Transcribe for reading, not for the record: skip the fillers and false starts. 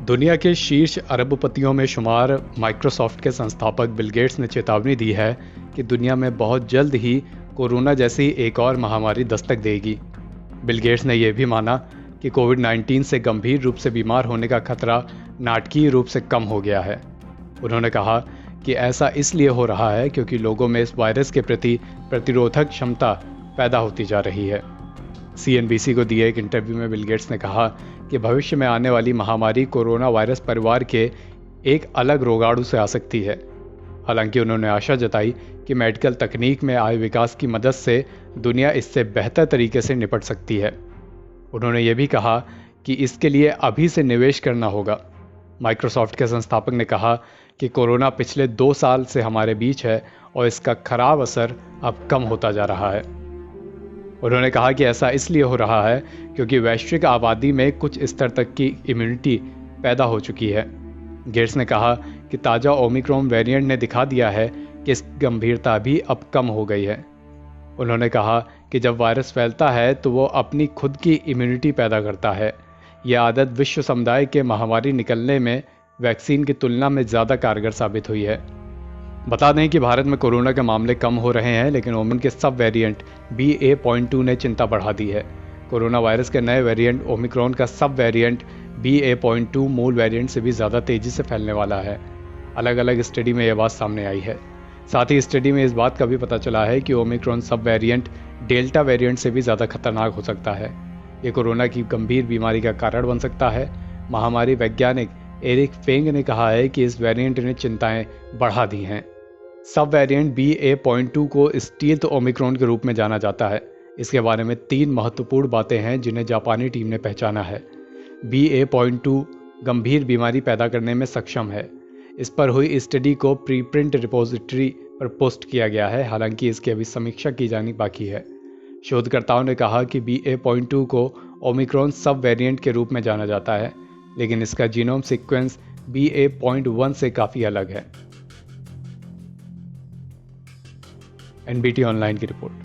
दुनिया के शीर्ष अरबपतियों में शुमार माइक्रोसॉफ्ट के संस्थापक बिल गेट्स ने चेतावनी दी है कि दुनिया में बहुत जल्द ही कोरोना जैसी एक और महामारी दस्तक देगी। बिल गेट्स ने यह भी माना कि कोविड-19 से गंभीर रूप से बीमार होने का खतरा नाटकीय रूप से कम हो गया है। उन्होंने कहा कि ऐसा इसलिए हो रहा है क्योंकि लोगों में इस वायरस के प्रति प्रतिरोधक क्षमता पैदा होती जा रही है। CNBC को दिए एक इंटरव्यू में बिल गेट्स ने कहा कि भविष्य में आने वाली महामारी कोरोना वायरस परिवार के एक अलग रोगाणु से आ सकती है। हालांकि उन्होंने आशा जताई कि मेडिकल तकनीक में आए विकास की मदद से दुनिया इससे बेहतर तरीके से निपट सकती है। उन्होंने ये भी कहा कि इसके लिए अभी से निवेश करना होगा। माइक्रोसॉफ्ट के संस्थापक ने कहा कि कोरोना पिछले 2 साल से हमारे बीच है और इसका खराब असर अब कम होता जा रहा है। उन्होंने कहा कि ऐसा इसलिए हो रहा है क्योंकि वैश्विक आबादी में कुछ स्तर तक की इम्यूनिटी पैदा हो चुकी है। गेट्स ने कहा कि ताज़ा ओमिक्रॉन वेरिएंट ने दिखा दिया है कि इसकी गंभीरता भी अब कम हो गई है। उन्होंने कहा कि जब वायरस फैलता है तो वो अपनी खुद की इम्यूनिटी पैदा करता है। यह आदत विश्व समुदाय के महामारी निकलने में वैक्सीन की तुलना में ज़्यादा कारगर साबित हुई है। बता दें कि भारत में कोरोना के मामले कम हो रहे हैं, लेकिन ओमिक्रॉन के सब वेरिएंट BA.2 ने चिंता बढ़ा दी है। कोरोना वायरस के नए वेरिएंट ओमिक्रॉन का सब वेरिएंट BA.2 मूल वेरिएंट से भी ज़्यादा तेज़ी से फैलने वाला है। अलग अलग स्टडी में यह बात सामने आई है। साथ ही स्टडी में इस बात का भी पता चला है कि ओमिक्रॉन सब वेरिएंट डेल्टा वेरिएंट से भी ज़्यादा खतरनाक हो सकता है। ये कोरोना की गंभीर बीमारी का कारण बन सकता है। महामारी वैज्ञानिक एरिक फेंग ने कहा है कि इस वेरिएंट ने चिंताएं बढ़ा दी हैं। सब वेरिएंट BA.2 को स्टील्थ ओमिक्रॉन के रूप में जाना जाता है। इसके बारे में 3 महत्वपूर्ण बातें हैं जिन्हें जापानी टीम ने पहचाना है। BA.2 गंभीर बीमारी पैदा करने में सक्षम है। इस पर हुई स्टडी को प्रीप्रिंट रिपोजिटरी पर पोस्ट किया गया है, हालांकि इसकी अभी समीक्षा की जानी बाकी है। शोधकर्ताओं ने कहा कि BA.2 को ओमिक्रॉन सब वेरिएंट के रूप में जाना जाता है, लेकिन इसका जीनोम सीक्वेंस BA.1 से काफ़ी अलग है। NBT ऑनलाइन की रिपोर्ट।